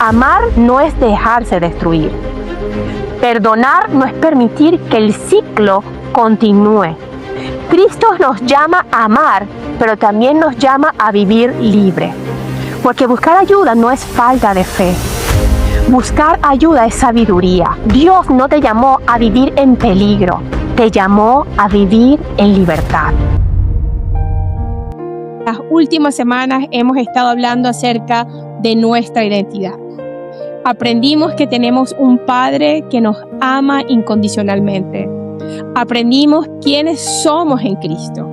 Amar no es dejarse destruir. Perdonar no es permitir que el ciclo continúe. Cristo nos llama a amar, pero también nos llama a vivir libre. Porque buscar ayuda no es falta de fe. Buscar ayuda es sabiduría. Dios no te llamó a vivir en peligro, te llamó a vivir en libertad. Las últimas semanas hemos estado hablando acerca de nuestra identidad. Aprendimos que tenemos un Padre que nos ama incondicionalmente. Aprendimos quiénes somos en Cristo.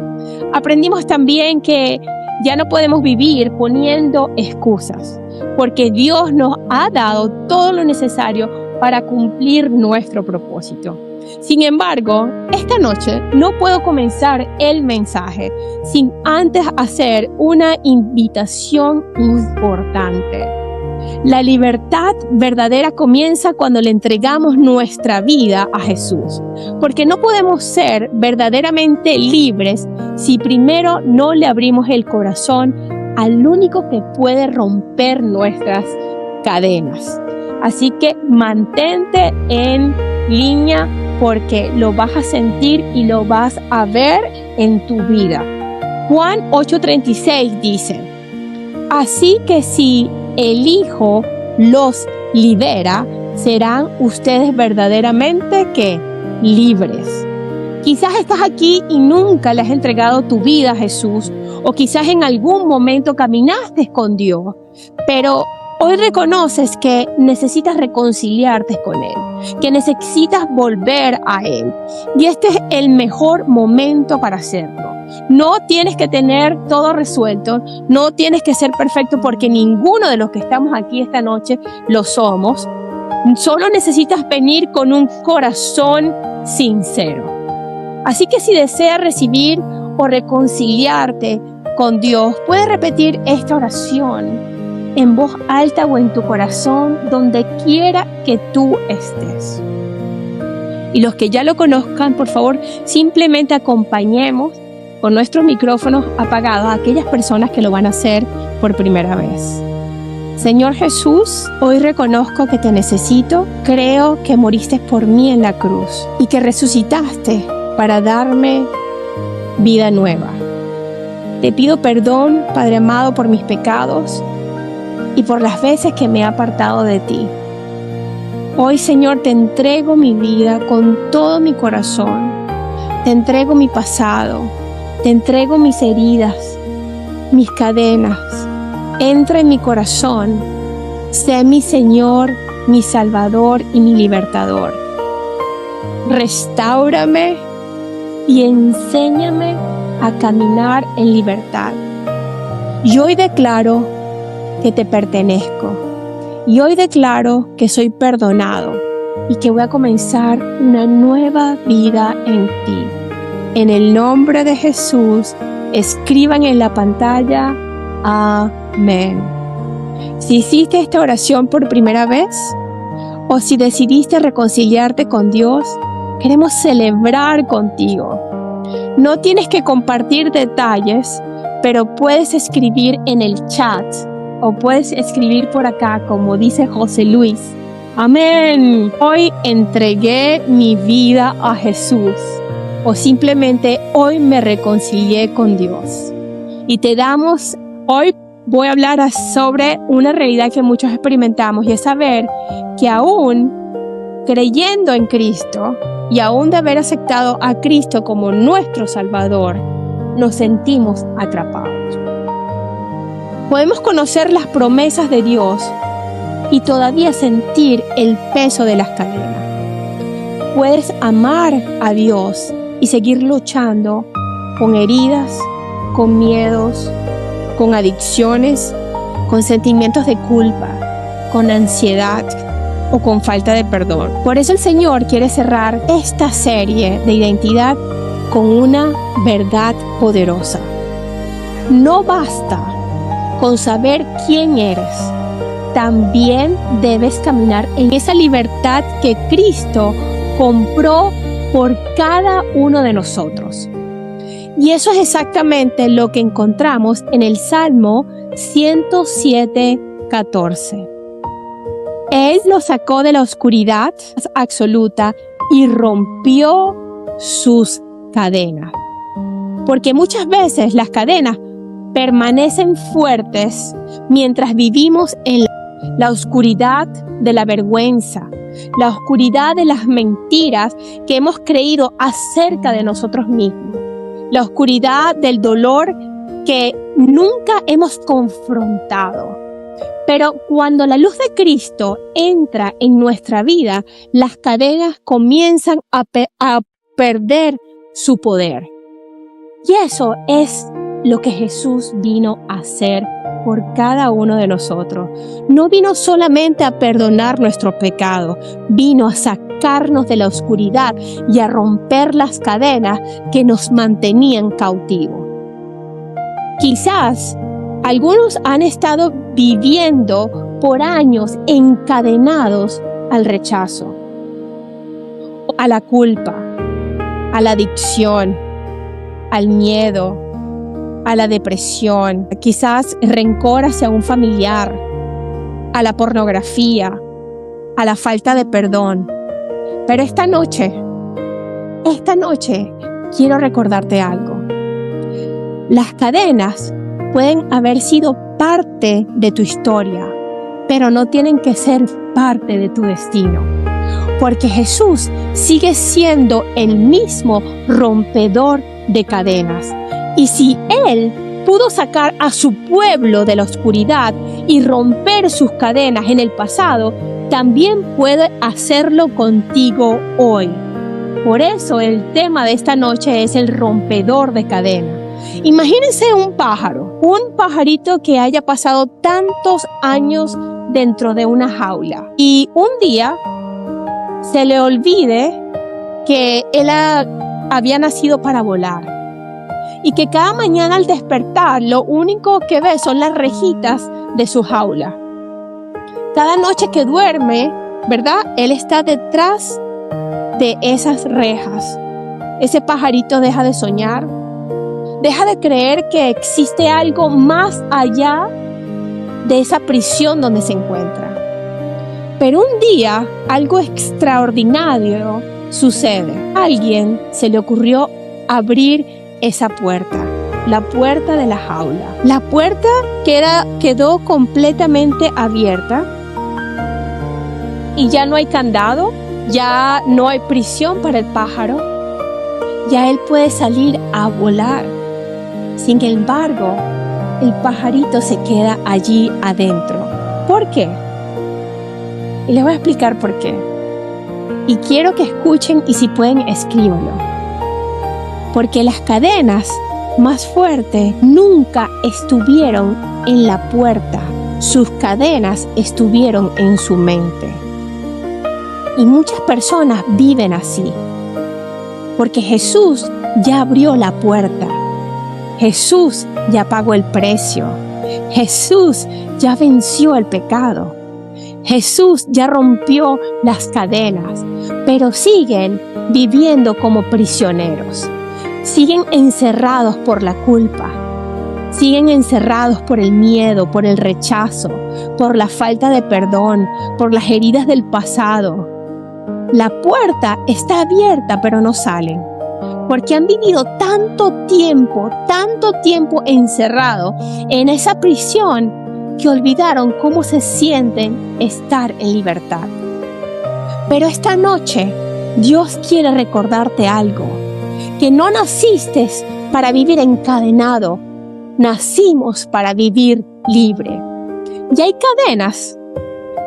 Aprendimos también que ya no podemos vivir poniendo excusas, porque Dios nos ha dado todo lo necesario para cumplir nuestro propósito. Sin embargo, esta noche no puedo comenzar el mensaje sin antes hacer una invitación importante. La libertad verdadera comienza cuando le entregamos nuestra vida a Jesús, porque no podemos ser verdaderamente libres si primero no le abrimos el corazón al único que puede romper nuestras cadenas. Así que mantente en línea porque lo vas a sentir y lo vas a ver en tu vida. Juan 8:36 dice: así que si el Hijo los libera, serán ustedes verdaderamente ¿qué? Libres. Quizás estás aquí y nunca le has entregado tu vida a Jesús, o quizás en algún momento caminaste con Dios, pero hoy reconoces que necesitas reconciliarte con Él, que necesitas volver a Él. Y este es el mejor momento para hacerlo. No tienes que tener todo resuelto, no tienes que ser perfecto porque ninguno de los que estamos aquí esta noche lo somos. Solo necesitas venir con un corazón sincero. Así que si deseas recibir o reconciliarte con Dios, puedes repetir esta oración en voz alta o en tu corazón, donde quiera que tú estés. Y los que ya lo conozcan, por favor, simplemente acompañemos con nuestros micrófonos apagados a aquellas personas que lo van a hacer por primera vez. Señor Jesús, hoy reconozco que te necesito. Creo que moriste por mí en la cruz y que resucitaste para darme vida nueva. Te pido perdón, Padre amado, por mis pecados y por las veces que me he apartado de ti. Hoy, Señor, te entrego mi vida con todo mi corazón. Te entrego mi pasado. Te entrego mis heridas, mis cadenas. Entra en mi corazón. Sé mi Señor, mi Salvador y mi Libertador. Restáurame y enséñame a caminar en libertad. Y hoy declaro que te pertenezco. Y hoy declaro que soy perdonado y que voy a comenzar una nueva vida en ti. En el nombre de Jesús, escriban en la pantalla, amén. Si hiciste esta oración por primera vez o si decidiste reconciliarte con Dios, queremos celebrar contigo. No tienes que compartir detalles, pero puedes escribir en el chat o puedes escribir por acá, como dice José Luis. Amén. Hoy entregué mi vida a Jesús. O simplemente hoy me reconcilié con Dios. Y hoy voy a hablar sobre una realidad que muchos experimentamos, y es saber que aún creyendo en Cristo y aún de haber aceptado a Cristo como nuestro Salvador, nos sentimos atrapados. Podemos conocer las promesas de Dios y todavía sentir el peso de las cadenas. Puedes amar a Dios y seguir luchando con heridas, con miedos, con adicciones, con sentimientos de culpa, con ansiedad o con falta de perdón. Por eso el Señor quiere cerrar esta serie de identidad con una verdad poderosa. No basta con saber quién eres. También debes caminar en esa libertad que Cristo compró por cada uno de nosotros. Y eso es exactamente lo que encontramos en el Salmo 107:14. Él los sacó de la oscuridad absoluta y rompió sus cadenas. Porque muchas veces las cadenas permanecen fuertes mientras vivimos en la oscuridad de la vergüenza, la oscuridad de las mentiras que hemos creído acerca de nosotros mismos, la oscuridad del dolor que nunca hemos confrontado. Pero cuando la luz de Cristo entra en nuestra vida, las cadenas comienzan a perder su poder. Y eso es lo que Jesús vino a hacer por cada uno de nosotros. No vino solamente a perdonar nuestro pecado, vino a sacarnos de la oscuridad y a romper las cadenas que nos mantenían cautivos. Quizás algunos han estado viviendo por años encadenados al rechazo, a la culpa, a la adicción, al miedo, a la depresión, quizás rencor hacia un familiar, a la pornografía, a la falta de perdón. Pero esta noche quiero recordarte algo. Las cadenas pueden haber sido parte de tu historia, pero no tienen que ser parte de tu destino. Porque Jesús sigue siendo el mismo rompedor de cadenas. Y si Él pudo sacar a su pueblo de la oscuridad y romper sus cadenas en el pasado, también puede hacerlo contigo hoy. Por eso el tema de esta noche es el rompedor de cadenas. Imagínense un pajarito que haya pasado tantos años dentro de una jaula y un día se le olvide que él había nacido para volar y que cada mañana al despertar lo único que ve son las rejitas de su jaula. Cada noche que duerme, ¿verdad? Él está detrás de esas rejas. Ese pajarito deja de soñar, deja de creer que existe algo más allá de esa prisión donde se encuentra. Pero un día, algo extraordinario sucede. A alguien se le ocurrió abrir esa puerta, la puerta de la jaula. La puerta quedó completamente abierta y ya no hay candado, ya no hay prisión para el pájaro. Ya él puede salir a volar. Sin embargo, el pajarito se queda allí adentro. ¿Por qué? Y les voy a explicar por qué. Y quiero que escuchen y si pueden, escríbanlo. Porque las cadenas más fuertes nunca estuvieron en la puerta. Sus cadenas estuvieron en su mente. Y muchas personas viven así. Porque Jesús ya abrió la puerta. Jesús ya pagó el precio. Jesús ya venció el pecado. Jesús ya rompió las cadenas, pero siguen viviendo como prisioneros. Siguen encerrados por la culpa. Siguen encerrados por el miedo, por el rechazo, por la falta de perdón, por las heridas del pasado. La puerta está abierta, pero no salen. Porque han vivido tanto tiempo encerrado en esa prisión que olvidaron cómo se sienten estar en libertad. Pero esta noche Dios quiere recordarte algo, que no naciste para vivir encadenado, nacimos para vivir libre. Y hay cadenas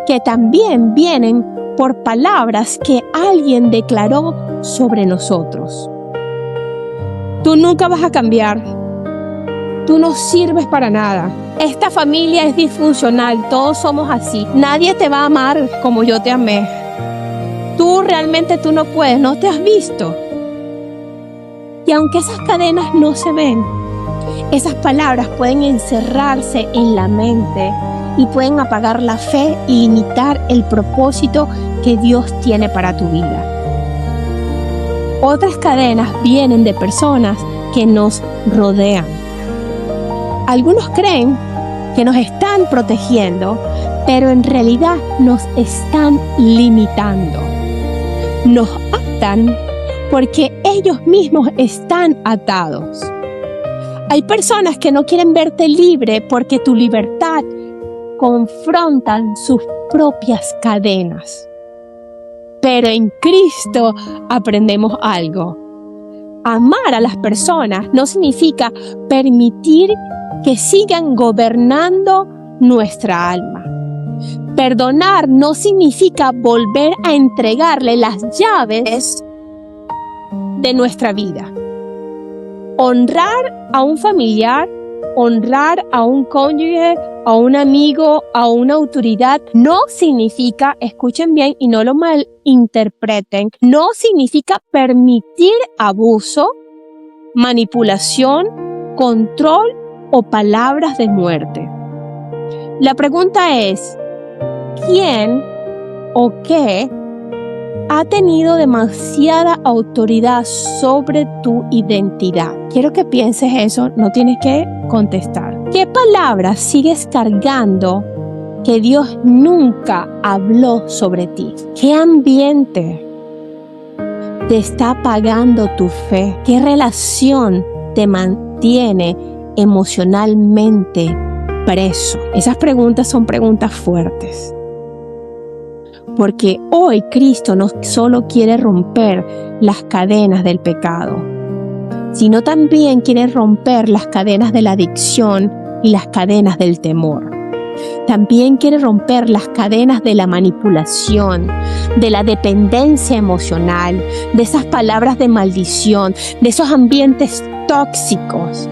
que también vienen por palabras que alguien declaró sobre nosotros. Tú nunca vas a cambiar. Tú no sirves para nada. Esta familia es disfuncional. Todos somos así. Nadie te va a amar como yo te amé. Tú realmente no puedes. No te has visto. Y aunque esas cadenas no se ven, esas palabras pueden encerrarse en la mente y pueden apagar la fe y limitar el propósito que Dios tiene para tu vida. Otras cadenas vienen de personas que nos rodean. Algunos creen que nos están protegiendo, pero en realidad nos están limitando. Nos atan porque ellos mismos están atados. Hay personas que no quieren verte libre porque tu libertad confrontan sus propias cadenas. Pero en Cristo aprendemos algo. Amar a las personas no significa permitir que sigan gobernando nuestra alma. Perdonar no significa volver a entregarle las llaves de nuestra vida. Honrar a un familiar, honrar a un cónyuge, a un amigo, a una autoridad, no significa, escuchen bien y no lo malinterpreten, no significa permitir abuso, manipulación, control o palabras de muerte. La pregunta es, ¿quién o qué ha tenido demasiada autoridad sobre tu identidad? Quiero que pienses eso, no tienes que contestar. ¿Qué palabras sigues cargando que Dios nunca habló sobre ti? ¿Qué ambiente te está apagando tu fe? ¿Qué relación te mantiene emocionalmente preso? Esas preguntas son preguntas fuertes. Porque hoy Cristo no solo quiere romper las cadenas del pecado, sino también quiere romper las cadenas de la adicción y las cadenas del temor. También quiere romper las cadenas de la manipulación, de la dependencia emocional, de esas palabras de maldición, de esos ambientes tóxicos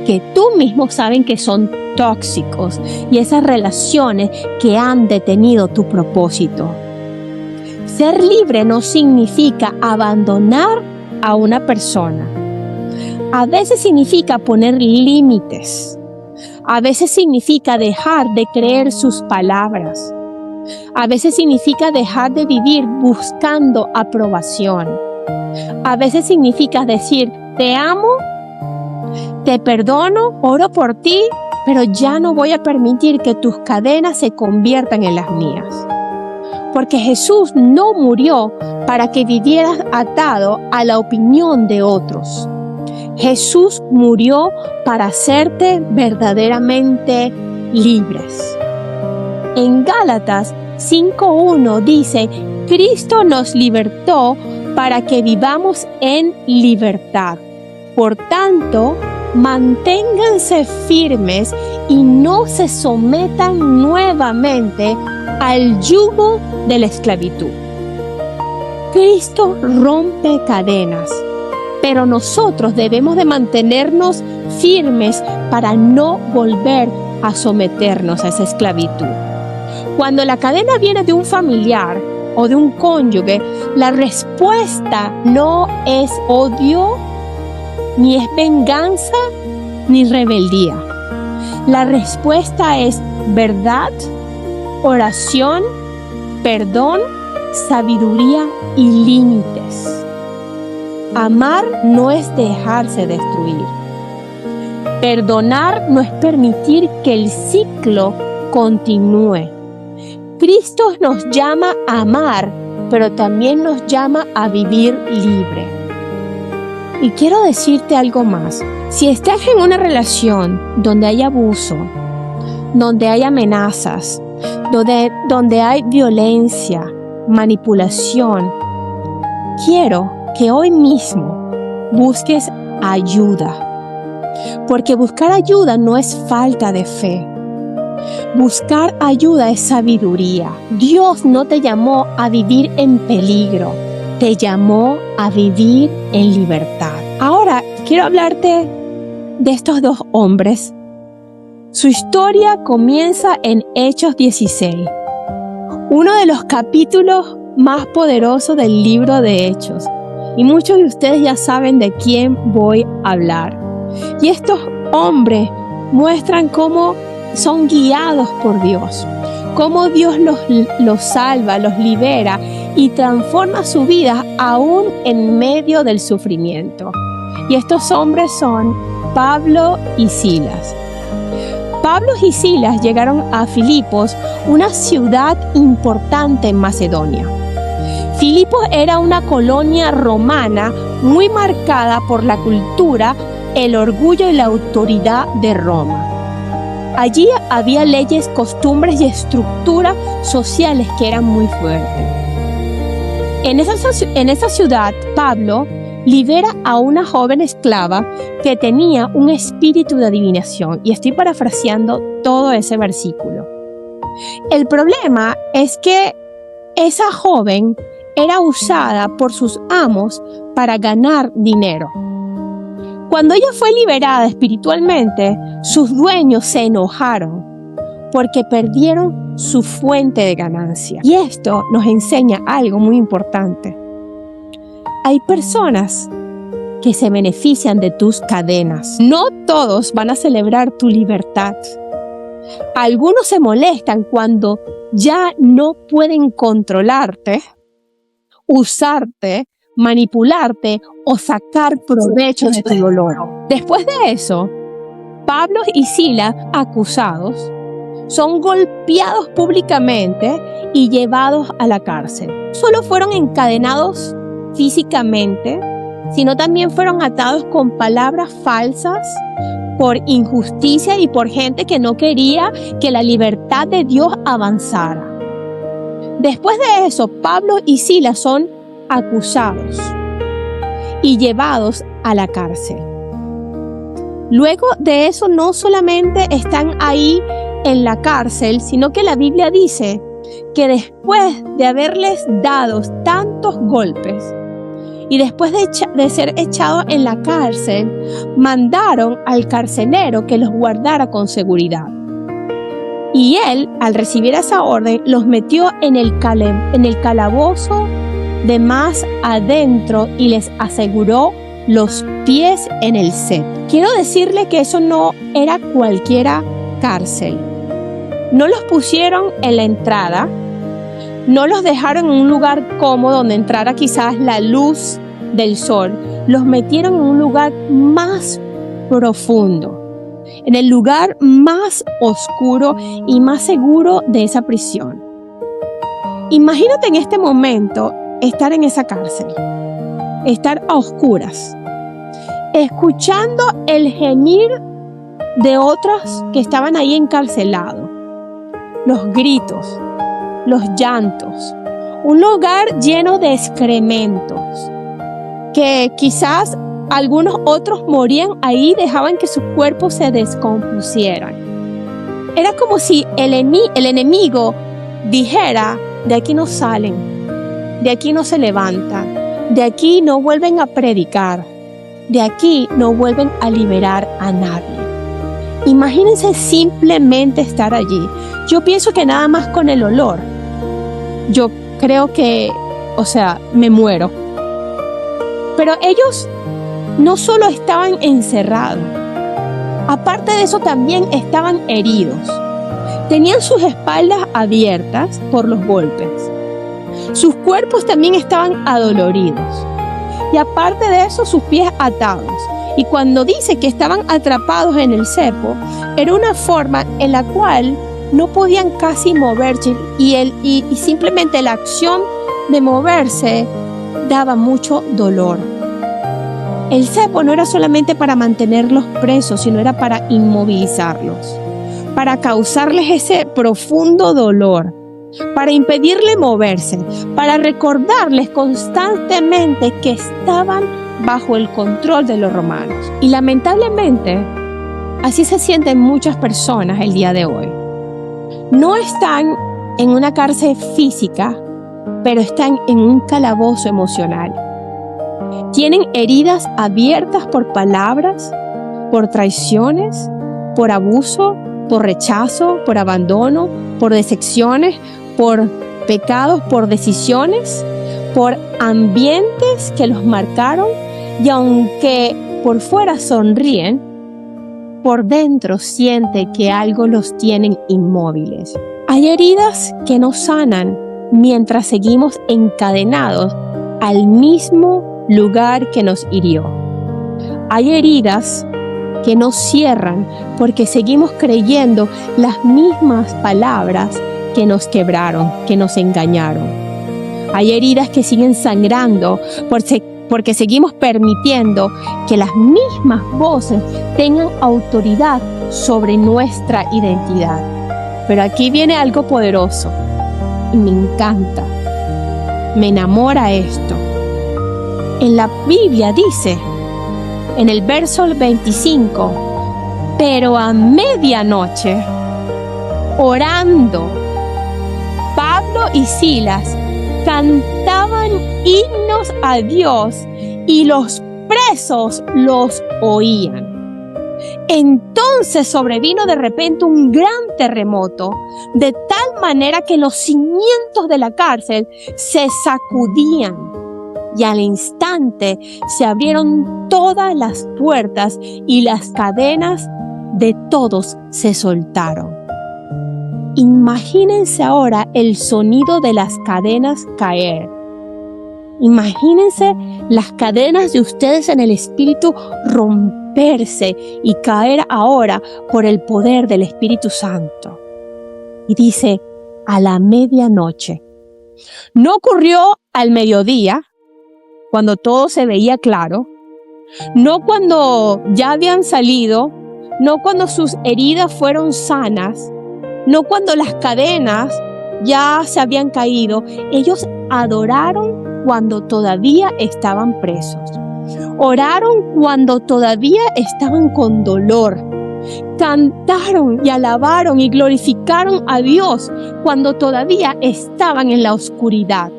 que tú mismo sabes que son tóxicos y esas relaciones que han detenido tu propósito. Ser libre no significa abandonar a una persona. A veces significa poner límites. A veces significa dejar de creer sus palabras. A veces significa dejar de vivir buscando aprobación. A veces significa decir, te amo, te perdono, oro por ti, pero ya no voy a permitir que tus cadenas se conviertan en las mías. Porque Jesús no murió para que vivieras atado a la opinión de otros. Jesús murió para hacerte verdaderamente libres. En Gálatas 5:1 dice, Cristo nos libertó para que vivamos en libertad. Por tanto, manténganse firmes y no se sometan nuevamente al yugo de la esclavitud. Cristo rompe cadenas, pero nosotros debemos de mantenernos firmes para no volver a someternos a esa esclavitud. Cuando la cadena viene de un familiar o de un cónyuge, la respuesta no es odio, ni es venganza, ni rebeldía. La respuesta es verdad, oración, perdón, sabiduría y límites. Amar no es dejarse destruir. Perdonar no es permitir que el ciclo continúe. Cristo nos llama a amar, pero también nos llama a vivir libre. Y quiero decirte algo más. Si estás en una relación donde hay abuso, donde hay amenazas, donde hay violencia, manipulación, quiero que hoy mismo busques ayuda. Porque buscar ayuda no es falta de fe. Buscar ayuda es sabiduría. Dios no te llamó a vivir en peligro, te llamó a vivir en libertad. Ahora quiero hablarte de estos dos hombres. Su historia comienza en Hechos 16, uno de los capítulos más poderosos del libro de Hechos. Y muchos de ustedes ya saben de quién voy a hablar. Y estos hombres muestran cómo son guiados por Dios, cómo Dios los salva, los libera y transforma su vida aún en medio del sufrimiento. Y estos hombres son Pablo y Silas. Pablo y Silas llegaron a Filipos, una ciudad importante en Macedonia. Filipos era una colonia romana muy marcada por la cultura, el orgullo y la autoridad de Roma. Allí había leyes, costumbres y estructuras sociales que eran muy fuertes. En esa ciudad, Pablo libera a una joven esclava que tenía un espíritu de adivinación. Y estoy parafraseando todo ese versículo. El problema es que esa joven era usada por sus amos para ganar dinero. Cuando ella fue liberada espiritualmente, sus dueños se enojaron porque perdieron su fuente de ganancia. Y esto nos enseña algo muy importante. Hay personas que se benefician de tus cadenas. No todos van a celebrar tu libertad. Algunos se molestan cuando ya no pueden controlarte, usarte, manipularte o sacar provecho de tu dolor. Después de eso, Pablo y Silas, acusados, son golpeados públicamente y llevados a la cárcel. Solo fueron encadenados físicamente, sino también fueron atados con palabras falsas por injusticia y por gente que no quería que la libertad de Dios avanzara. Después de eso, Pablo y Silas son acusados y llevados a la cárcel. Luego de eso, no solamente están ahí en la cárcel, sino que la Biblia dice que después de haberles dado tantos golpes y después de ser echados en la cárcel, mandaron al carcelero que los guardara con seguridad. Y él, al recibir esa orden, los metió en el calabozo de más adentro y les aseguró los pies en el cepo. Quiero decirle que eso no era cualquiera cárcel. No los pusieron en la entrada, no los dejaron en un lugar cómodo donde entrara quizás la luz del sol. Los metieron en un lugar más profundo, en el lugar más oscuro y más seguro de esa prisión. Imagínate en este momento estar en esa cárcel, estar a oscuras, escuchando el gemir de otros que estaban ahí encarcelados, los gritos, los llantos, un lugar lleno de excrementos, que quizás algunos otros morían ahí, dejaban que sus cuerpos se descompusieran. Era como si el enemigo dijera: de aquí no salen, de aquí no se levantan, de aquí no vuelven a predicar, de aquí no vuelven a liberar a nadie. Imagínense simplemente estar allí. Yo pienso que nada más con el olor, yo creo que, me muero. Pero ellos no solo estaban encerrados, aparte de eso también estaban heridos. Tenían sus espaldas abiertas por los golpes. Sus cuerpos también estaban adoloridos. Y aparte de eso, sus pies atados. Y cuando dice que estaban atrapados en el cepo, era una forma en la cual no podían casi moverse y simplemente la acción de moverse daba mucho dolor. El cepo no era solamente para mantenerlos presos, sino era para inmovilizarlos, para causarles ese profundo dolor, para impedirle moverse, para recordarles constantemente que estaban bajo el control de los romanos. Y lamentablemente, así se sienten muchas personas el día de hoy. No están en una cárcel física, pero están en un calabozo emocional. Tienen heridas abiertas por palabras, por traiciones, por abuso, por rechazo, por abandono, por decepciones, por pecados, por decisiones, por ambientes que los marcaron, y aunque por fuera sonríen, por dentro siente que algo los tiene inmóviles. Hay heridas que no sanan mientras seguimos encadenados al mismo lugar que nos hirió. Hay heridas que no cierran porque seguimos creyendo las mismas palabras que nos quebraron, que nos engañaron. Hay heridas que siguen sangrando porque seguimos permitiendo que las mismas voces tengan autoridad sobre nuestra identidad. Pero aquí viene algo poderoso y me encanta, me enamora esto. En la Biblia dice, en el verso 25, pero a medianoche, orando, Pablo y Silas cantaban himnos a Dios y los presos los oían. Entonces sobrevino de repente un gran terremoto, de tal manera que los cimientos de la cárcel se sacudían y al instante se abrieron todas las puertas y las cadenas de todos se soltaron. Imagínense ahora el sonido de las cadenas caer. Imagínense las cadenas de ustedes en el espíritu romperse y caer ahora por el poder del Espíritu Santo. Y dice, a la medianoche. No ocurrió al mediodía, cuando todo se veía claro, no cuando ya habían salido, no cuando sus heridas fueron sanas, no cuando las cadenas ya se habían caído. Ellos adoraron cuando todavía estaban presos. Oraron cuando todavía estaban con dolor. Cantaron y alabaron y glorificaron a Dios cuando todavía estaban en la oscuridad.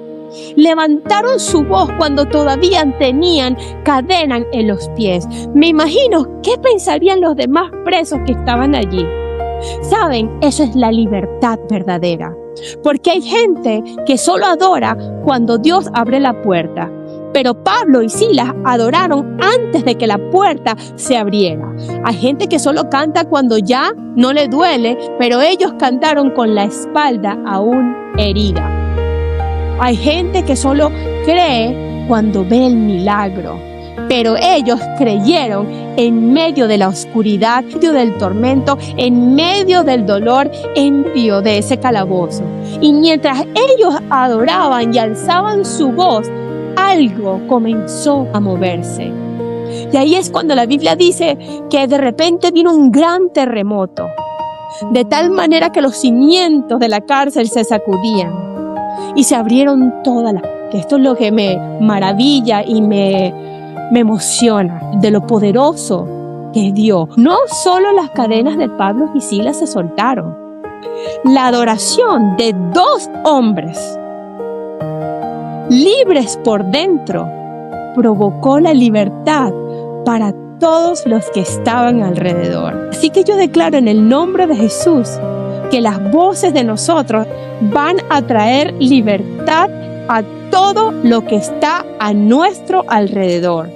Levantaron su voz cuando todavía tenían cadenas en los pies. Me imagino qué pensarían los demás presos que estaban allí. ¿Saben? Eso es la libertad verdadera. Porque hay gente que solo adora cuando Dios abre la puerta. Pero Pablo y Silas adoraron antes de que la puerta se abriera. Hay gente que solo canta cuando ya no le duele, pero ellos cantaron con la espalda aún herida. Hay gente que solo cree cuando ve el milagro, pero ellos creyeron en medio de la oscuridad, en medio del tormento, en medio del dolor, en medio de ese calabozo. Y mientras ellos adoraban y alzaban su voz, algo comenzó a moverse. Y ahí es cuando la Biblia dice que de repente vino un gran terremoto, de tal manera que los cimientos de la cárcel se sacudían y se abrieron todas las... Que esto es lo que me maravilla y me emociona, de lo poderoso que es Dios. No solo las cadenas de Pablo y Silas se soltaron, la adoración de dos hombres libres por dentro provocó la libertad para todos los que estaban alrededor. Así que yo declaro en el nombre de Jesús que las voces de nosotros van a traer libertad a todo lo que está a nuestro alrededor.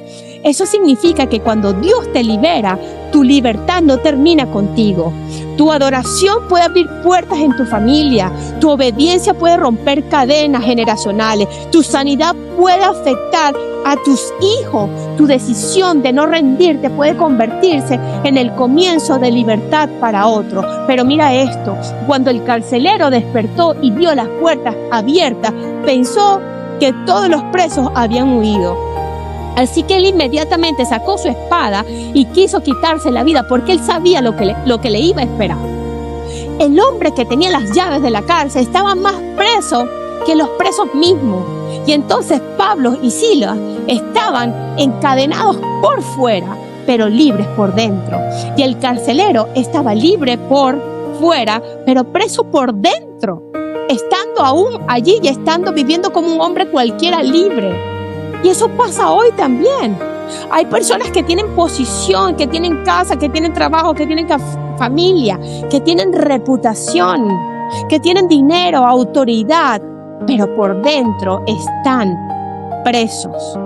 Eso significa que cuando Dios te libera, tu libertad no termina contigo. Tu adoración puede abrir puertas en tu familia. Tu obediencia puede romper cadenas generacionales. Tu sanidad puede afectar a tus hijos. Tu decisión de no rendirte puede convertirse en el comienzo de libertad para otro. Pero mira esto, cuando el carcelero despertó y vio las puertas abiertas, pensó que todos los presos habían huido. Así que él inmediatamente sacó su espada y quiso quitarse la vida porque él sabía lo que le iba a esperar. El hombre que tenía las llaves de la cárcel estaba más preso que los presos mismos. Y entonces Pablo y Silas estaban encadenados por fuera, pero libres por dentro. Y el carcelero estaba libre por fuera, pero preso por dentro, estando aún allí y estando viviendo como un hombre cualquiera libre. Y eso pasa hoy también. Hay personas que tienen posición, que tienen casa, que tienen trabajo, que tienen familia, que tienen reputación, que tienen dinero, autoridad, pero por dentro están presos.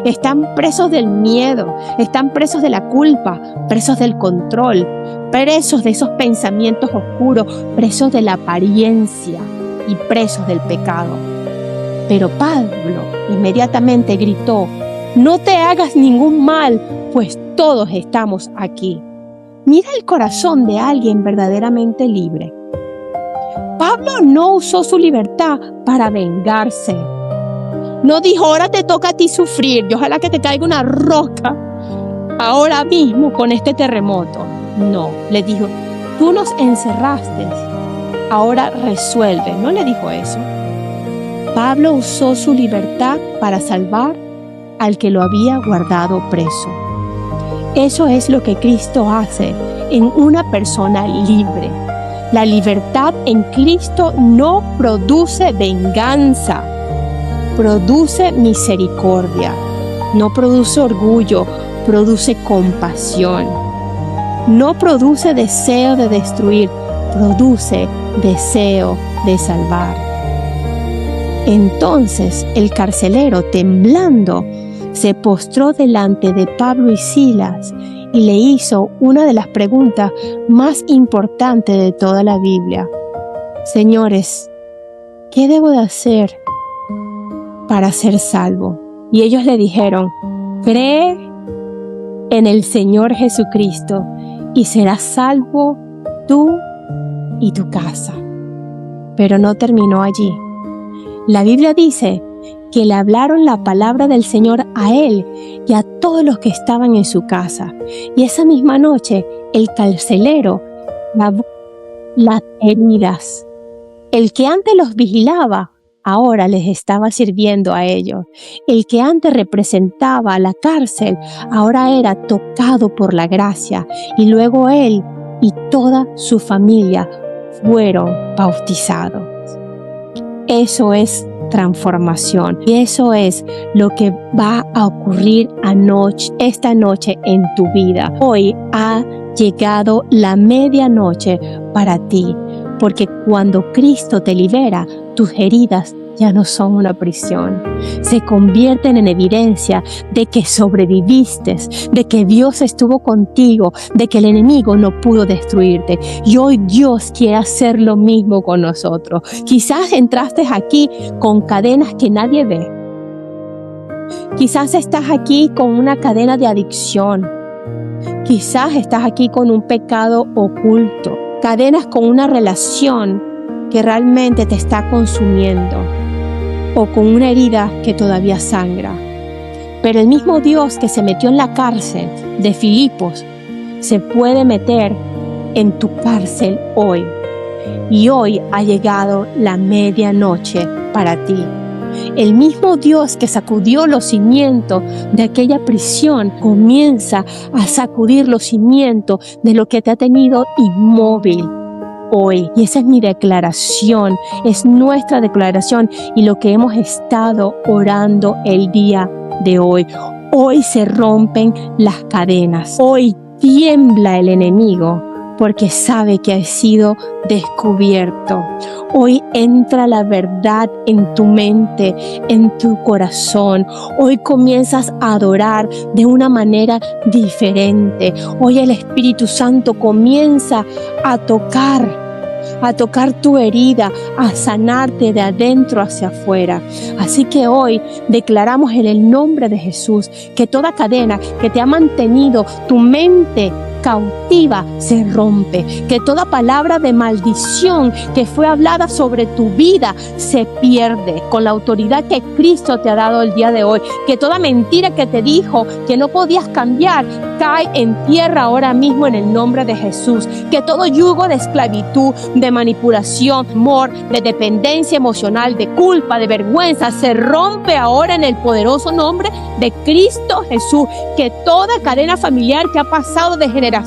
Están presos del miedo, están presos de la culpa, presos del control, presos de esos pensamientos oscuros, presos de la apariencia y presos del pecado. Pero Pablo inmediatamente gritó: no te hagas ningún mal, pues todos estamos aquí. Mira el corazón de alguien verdaderamente libre. Pablo no usó su libertad para vengarse. No dijo, ahora te toca a ti sufrir y ojalá que te caiga una roca ahora mismo con este terremoto. No, le dijo, tú nos encerraste, ahora resuelve. No le dijo eso. Pablo usó su libertad para salvar al que lo había guardado preso. Eso es lo que Cristo hace en una persona libre. La libertad en Cristo no produce venganza, produce misericordia, no produce orgullo, produce compasión. No produce deseo de destruir, produce deseo de salvar. Entonces el carcelero, temblando, se postró delante de Pablo y Silas y le hizo una de las preguntas más importantes de toda la Biblia. Señores, ¿qué debo de hacer para ser salvo? Y ellos le dijeron, cree en el Señor Jesucristo y serás salvo tú y tu casa. Pero no terminó allí. La Biblia dice que le hablaron la palabra del Señor a él y a todos los que estaban en su casa. Y esa misma noche el carcelero lavó las heridas. El que antes los vigilaba, ahora les estaba sirviendo a ellos. El que antes representaba a la cárcel, ahora era tocado por la gracia. Y luego él y toda su familia fueron bautizados. Eso es transformación. Y eso es lo que va a ocurrir esta noche en tu vida. Hoy ha llegado la medianoche para ti, porque cuando Cristo te libera, tus heridas ya no son una prisión. Se convierten en evidencia de que sobreviviste, de que Dios estuvo contigo, de que el enemigo no pudo destruirte. Y hoy Dios quiere hacer lo mismo con nosotros. Quizás entraste aquí con cadenas que nadie ve. Quizás estás aquí con una cadena de adicción. Quizás estás aquí con un pecado oculto. Cadenas con una relación que realmente te está consumiendo, o con una herida que todavía sangra. Pero el mismo Dios que se metió en la cárcel de Filipos se puede meter en tu cárcel hoy. Y hoy ha llegado la medianoche para ti. El mismo Dios que sacudió los cimientos de aquella prisión comienza a sacudir los cimientos de lo que te ha tenido inmóvil hoy. Y esa es mi declaración, es nuestra declaración y lo que hemos estado orando el día de hoy. Hoy se rompen las cadenas. Hoy tiembla el enemigo porque sabe que ha sido descubierto. Hoy entra la verdad en tu mente, en tu corazón. Hoy comienzas a adorar de una manera diferente. Hoy el Espíritu Santo comienza a tocar tu herida, a sanarte de adentro hacia afuera. Así que hoy declaramos en el nombre de Jesús que toda cadena que te ha mantenido tu mente cautiva se rompe, que toda palabra de maldición que fue hablada sobre tu vida se pierde con la autoridad que Cristo te ha dado el día de hoy, que toda mentira que te dijo que no podías cambiar cae en tierra ahora mismo en el nombre de Jesús, que todo yugo de esclavitud, de manipulación, amor, de dependencia emocional, de culpa, de vergüenza se rompe ahora en el poderoso nombre de Cristo Jesús, que toda cadena familiar que ha pasado de generación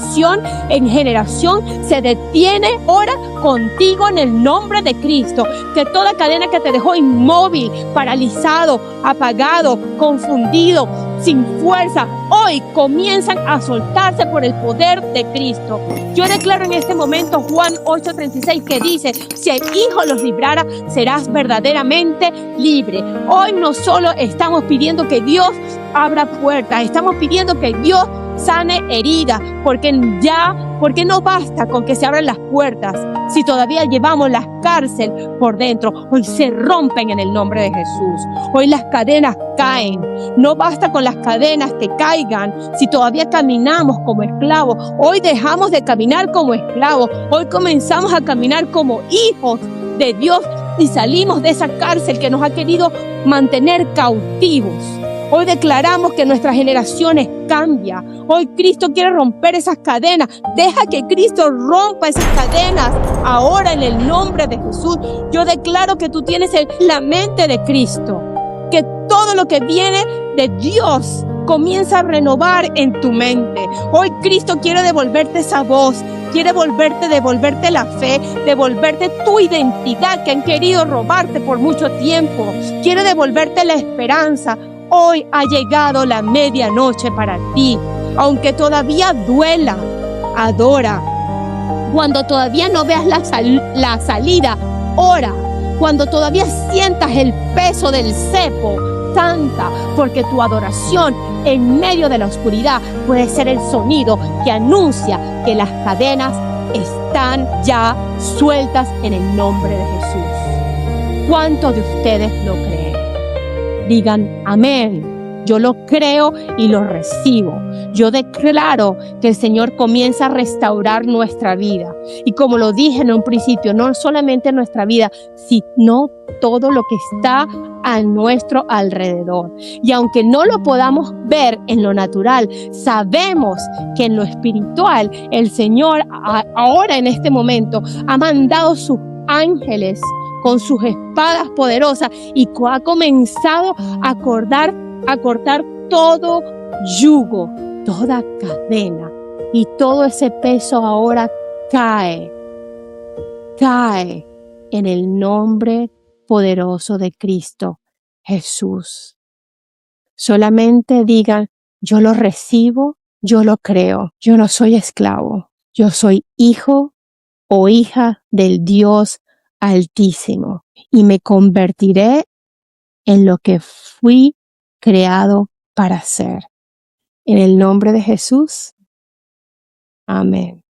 en generación se detiene ahora contigo en el nombre de Cristo, que toda cadena que te dejó inmóvil, paralizado, apagado, confundido, sin fuerza, hoy comienzan a soltarse por el poder de Cristo. Yo declaro en este momento Juan 8:36 que dice, si el Hijo los librara, serás verdaderamente libre. Hoy no solo estamos pidiendo que Dios abra puertas, estamos pidiendo que Dios sane heridas, porque no basta con que se abran las puertas si todavía llevamos la cárcel por dentro. Hoy se rompen en el nombre de Jesús. Hoy las cadenas caen. No basta con las cadenas que caigan si todavía caminamos como esclavos. Hoy dejamos de caminar como esclavos. Hoy comenzamos a caminar como hijos de Dios y salimos de esa cárcel que nos ha querido mantener cautivos. Hoy declaramos que nuestras generaciones cambian. Hoy Cristo quiere romper esas cadenas. Deja que Cristo rompa esas cadenas ahora en el nombre de Jesús. Yo declaro que tú tienes la mente de Cristo. Que todo lo que viene de Dios comienza a renovar en tu mente. Hoy Cristo quiere devolverte esa voz. Quiere devolverte la fe, devolverte tu identidad que han querido robarte por mucho tiempo. Quiere devolverte la esperanza. Hoy ha llegado la medianoche para ti. Aunque todavía duela, adora. Cuando todavía no veas la salida, ora. Cuando todavía sientas el peso del cepo, canta, porque tu adoración en medio de la oscuridad puede ser el sonido que anuncia que las cadenas están ya sueltas en el nombre de Jesús. ¿Cuántos de ustedes lo creen? Digan amén. Yo lo creo y lo recibo. Yo declaro que el Señor comienza a restaurar nuestra vida. Y como lo dije en un principio, no solamente nuestra vida, sino todo lo que está a nuestro alrededor. Y aunque no lo podamos ver en lo natural, sabemos que en lo espiritual el Señor ahora en este momento ha mandado sus ángeles con sus espadas poderosas y ha comenzado a cortar todo yugo, toda cadena, y todo ese peso ahora cae en el nombre poderoso de Cristo Jesús. Solamente digan, yo lo recibo, yo lo creo, yo no soy esclavo, yo soy hijo o hija del Dios Altísimo y me convertiré en lo que fui creado para ser. En el nombre de Jesús. Amén.